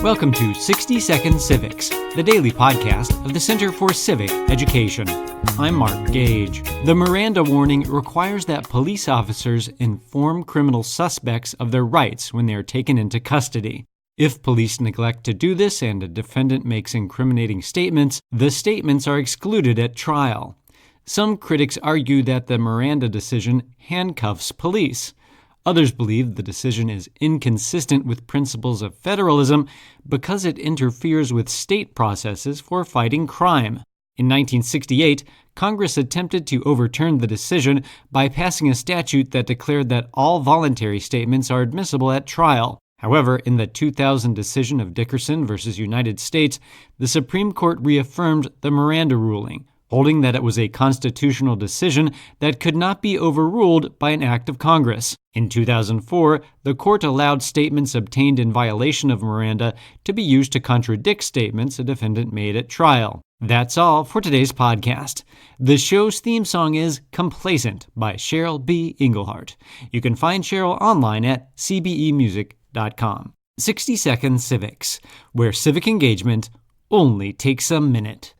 Welcome to 60 Second Civics, the daily podcast of the Center for Civic Education. I'm Mark Gage. The Miranda Warning requires that police officers inform criminal suspects of their rights when they are taken into custody. If police neglect to do this and a defendant makes incriminating statements, the statements are excluded at trial. Some critics argue that the Miranda decision handcuffs police. Others believe the decision is inconsistent with principles of federalism because it interferes with state processes for fighting crime. In 1968, Congress attempted to overturn the decision by passing a statute that declared that all voluntary statements are admissible at trial. However, in the 2000 decision of Dickerson v. United States, the Supreme Court reaffirmed the Miranda ruling, holding that it was a constitutional decision that could not be overruled by an act of Congress. In 2004, the court allowed statements obtained in violation of Miranda to be used to contradict statements a defendant made at trial. That's all for today's podcast. The show's theme song is Complacent by Cheryl B. Engelhardt. You can find Cheryl online at cbemusic.com. 60 Second Civics, where civic engagement only takes a minute.